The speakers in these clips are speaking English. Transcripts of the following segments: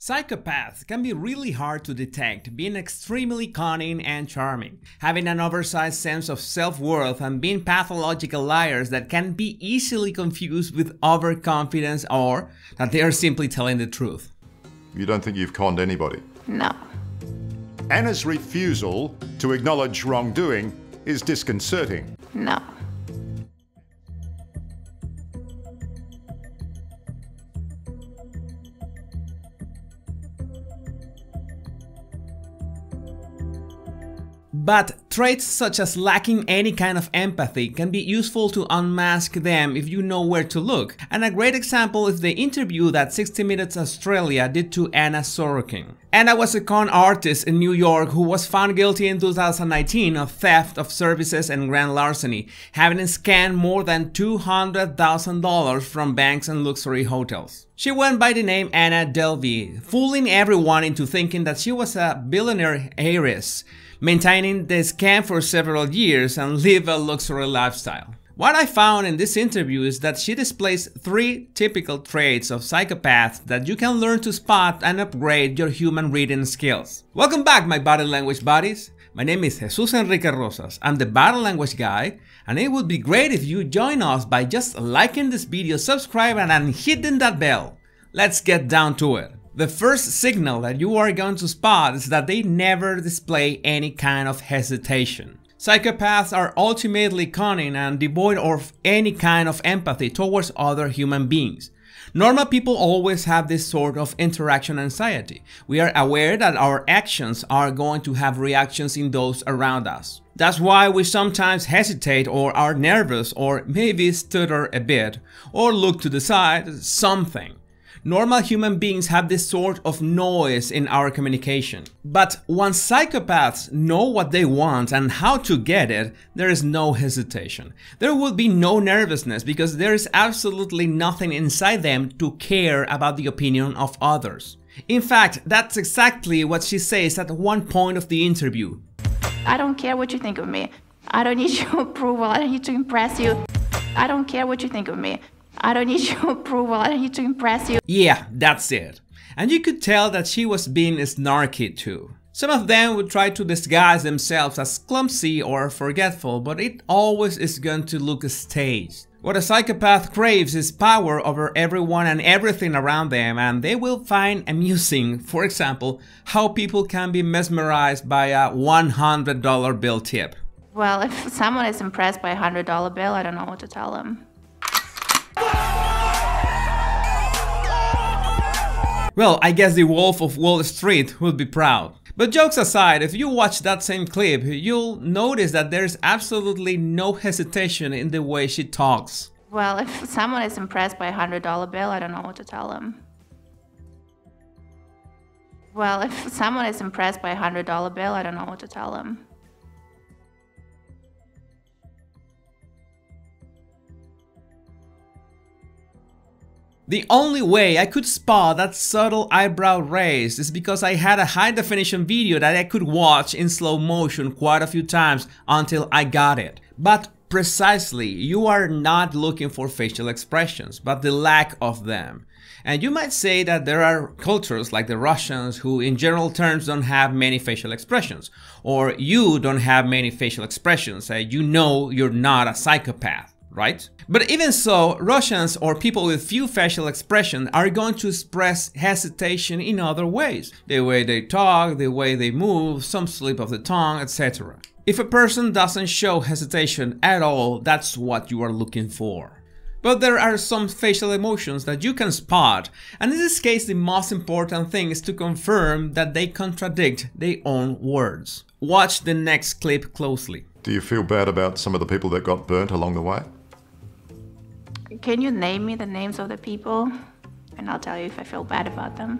Psychopaths can be really hard to detect, being extremely cunning and charming, having an oversized sense of self-worth and being pathological liars that can be easily confused with overconfidence or that they are simply telling the truth. You don't think you've conned anybody? No. Anna's refusal to acknowledge wrongdoing is disconcerting. No. But traits such as lacking any kind of empathy can be useful to unmask them if you know where to look. And a great example is the interview that 60 Minutes Australia did to Anna Sorokin. Anna was a con artist in New York who was found guilty in 2019 of theft of services and grand larceny, having scammed more than $200,000 from banks and luxury hotels. She went by the name Anna Delvey, fooling everyone into thinking that she was a billionaire heiress, maintaining the scam for several years and live a luxury lifestyle. What I found in this interview is that she displays 3 typical traits of psychopaths that you can learn to spot and upgrade your human reading skills. Welcome back, my body language buddies. My name is Jesus Enrique Rosas. I'm the body language guy, and it would be great if you join us by just liking this video, subscribing, and hitting that bell. Let's get down to it. The first signal that you are going to spot is that they never display any kind of hesitation. Psychopaths are ultimately cunning and devoid of any kind of empathy towards other human beings. Normal people always have this sort of interaction anxiety. We are aware that our actions are going to have reactions in those around us. That's why we sometimes hesitate or are nervous or maybe stutter a bit or look to the side, something. Normal human beings have this sort of noise in our communication. But once psychopaths know what they want and how to get it, there is no hesitation. There will be no nervousness because there is absolutely nothing inside them to care about the opinion of others. In fact, that's exactly what she says at one point of the interview. I don't care what you think of me. I don't need your approval. I don't need to impress you. I don't care what you think of me. I don't need your approval, I don't need to impress you. Yeah, that's it. And you could tell that she was being snarky too. Some of them would try to disguise themselves as clumsy or forgetful, but it always is going to look staged. What a psychopath craves is power over everyone and everything around them, and they will find amusing, for example, how people can be mesmerized by a $100 bill tip. Well, if someone is impressed by a $100 bill, I don't know what to tell them. Well, I guess the Wolf of Wall Street would be proud. But jokes aside, if you watch that same clip, you'll notice that there's absolutely no hesitation in the way she talks. Well, if someone is impressed by a $100 bill, I don't know what to tell them. Well, if someone is impressed by a $100 bill, I don't know what to tell them. The only way I could spot that subtle eyebrow raise is because I had a high definition video that I could watch in slow motion quite a few times until I got it. But precisely, you are not looking for facial expressions, but the lack of them. And you might say that there are cultures like the Russians who in general terms don't have many facial expressions, or you don't have many facial expressions, you know you're not a psychopath, right? But even so, Russians or people with few facial expressions are going to express hesitation in other ways. The way they talk, the way they move, some slip of the tongue, etc. If a person doesn't show hesitation at all, that's what you are looking for. But there are some facial emotions that you can spot, and in this case the most important thing is to confirm that they contradict their own words. Watch the next clip closely. Do you feel bad about some of the people that got burnt along the way? Can you name me the names of the people? And I'll tell you if I feel bad about them.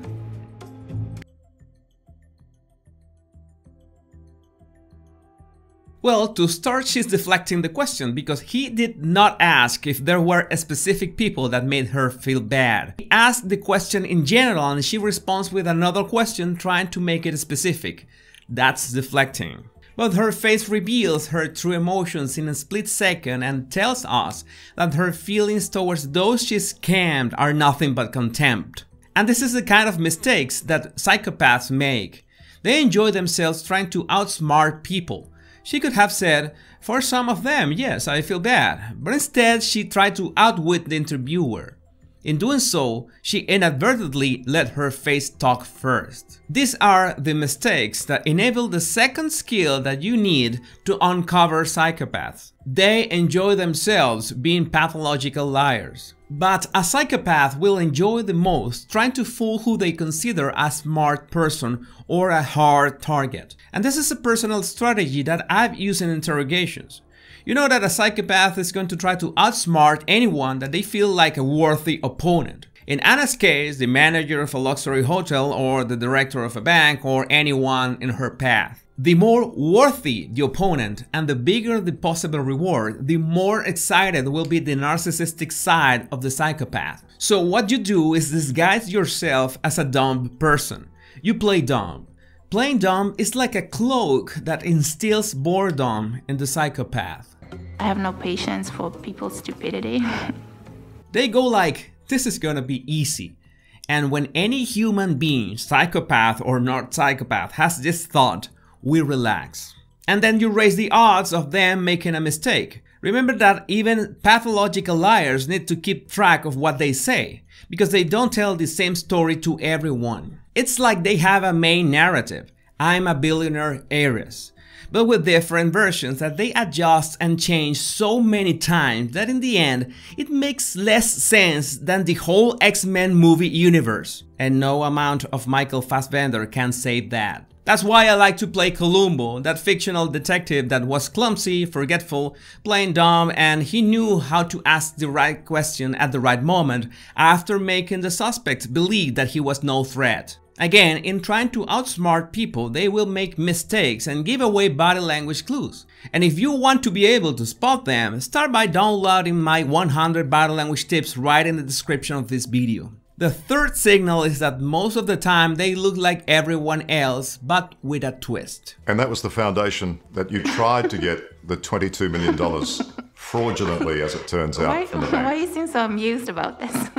Well, to start, she's deflecting the question because he did not ask if there were specific people that made her feel bad. He asked the question in general and she responds with another question trying to make it specific. That's deflecting. But her face reveals her true emotions in a split second and tells us that her feelings towards those she scammed are nothing but contempt. And this is the kind of mistakes that psychopaths make. They enjoy themselves trying to outsmart people. She could have said, "For some of them, yes, I feel bad," but instead she tried to outwit the interviewer. In doing so, she inadvertently let her face talk first. These are the mistakes that enable the second skill that you need to uncover psychopaths. They enjoy themselves being pathological liars. But a psychopath will enjoy the most trying to fool who they consider a smart person or a hard target. And this is a personal strategy that I've used in interrogations. You know that a psychopath is going to try to outsmart anyone that they feel like a worthy opponent. In Anna's case, the manager of a luxury hotel or the director of a bank or anyone in her path. The more worthy the opponent and the bigger the possible reward, the more excited will be the narcissistic side of the psychopath. So what you do is disguise yourself as a dumb person. You play dumb. Playing dumb is like a cloak that instills boredom in the psychopath. I have no patience for people's stupidity. They go like, "This is gonna be easy." And when any human being, psychopath or not psychopath, has this thought, we relax. And then you raise the odds of them making a mistake. Remember that even pathological liars need to keep track of what they say, because they don't tell the same story to everyone. It's like they have a main narrative, "I'm a billionaire heiress," but with different versions that they adjust and change so many times that in the end, it makes less sense than the whole X-Men movie universe. And no amount of Michael Fassbender can save that. That's why I like to play Columbo, that fictional detective that was clumsy, forgetful, playing dumb, and he knew how to ask the right question at the right moment after making the suspect believe that he was no threat. Again, in trying to outsmart people, they will make mistakes and give away body language clues. And if you want to be able to spot them, start by downloading my 100 body language tips right in the description of this video. The third signal is that most of the time they look like everyone else, but with a twist. And that was the foundation that you tried to get the $22 million fraudulently, as it turns out, from the bank. Why you seem so amused about this?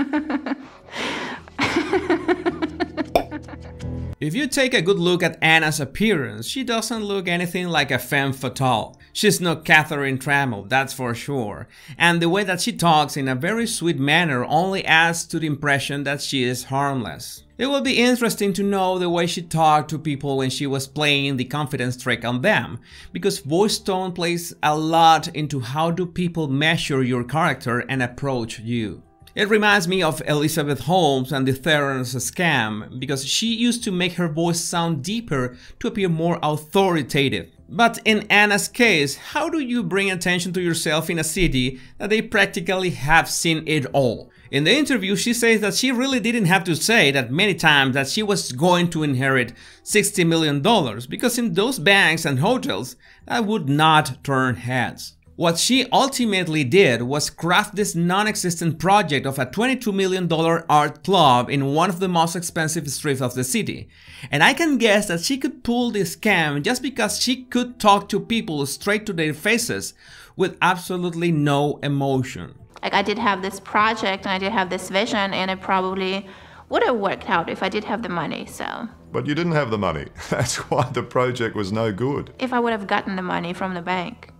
If you take a good look at Anna's appearance, she doesn't look anything like a femme fatale. She's no Catherine Trammell, that's for sure. And the way that she talks in a very sweet manner only adds to the impression that she is harmless. It will be interesting to know the way she talked to people when she was playing the confidence trick on them, because voice tone plays a lot into how do people measure your character and approach you. It reminds me of Elizabeth Holmes and the Theranos scam, because she used to make her voice sound deeper to appear more authoritative. But in Anna's case, how do you bring attention to yourself in a city that they practically have seen it all? In the interview, she says that she really didn't have to say that many times that she was going to inherit $60 million, because in those banks and hotels, that would not turn heads. What she ultimately did was craft this non-existent project of a $22 million art club in one of the most expensive streets of the city. And I can guess that she could pull this scam just because she could talk to people straight to their faces with absolutely no emotion. Like, I did have this project and I did have this vision, and it probably would have worked out if I did have the money, so. But you didn't have the money. That's why the project was no good. If I would have gotten the money from the bank.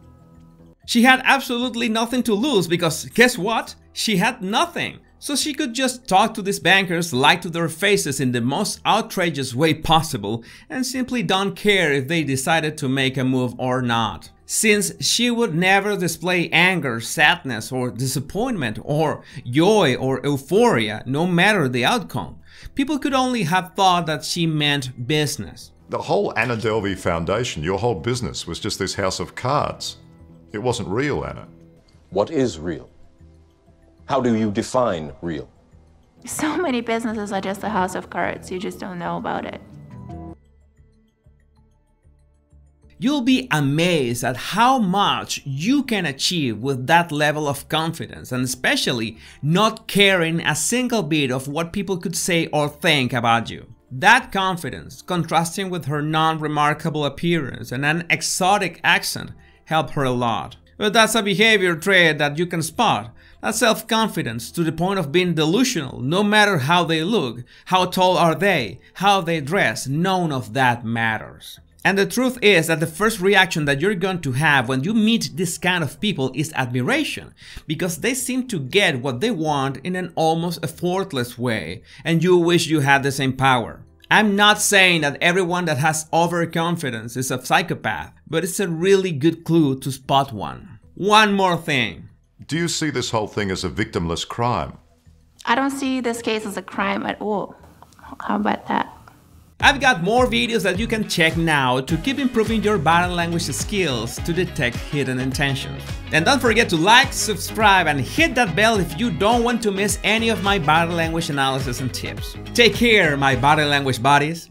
She had absolutely nothing to lose because guess what? She had nothing. So she could just talk to these bankers, lie to their faces in the most outrageous way possible, and simply don't care if they decided to make a move or not. Since she would never display anger, sadness, or disappointment, or joy or euphoria, no matter the outcome, people could only have thought that she meant business. The whole Anna Delvey Foundation, your whole business, was just this house of cards. It wasn't real, Anna. What is real? How do you define real? So many businesses are just a house of cards, you just don't know about it. You'll be amazed at how much you can achieve with that level of confidence, and especially not caring a single bit of what people could say or think about you. That confidence, contrasting with her non-remarkable appearance and an exotic accent, help her a lot. But that's a behavior trait that you can spot. A self-confidence to the point of being delusional, no matter how they look, how tall are they, how they dress, none of that matters. And the truth is that the first reaction that you're going to have when you meet this kind of people is admiration, because they seem to get what they want in an almost effortless way, and you wish you had the same power. I'm not saying that everyone that has overconfidence is a psychopath, but it's a really good clue to spot one. One more thing. Do you see this whole thing as a victimless crime? I don't see this case as a crime at all. How about that? I've got more videos that you can check now to keep improving your body language skills to detect hidden intentions. And don't forget to like, subscribe, and hit that bell if you don't want to miss any of my body language analysis and tips. Take care, my body language buddies.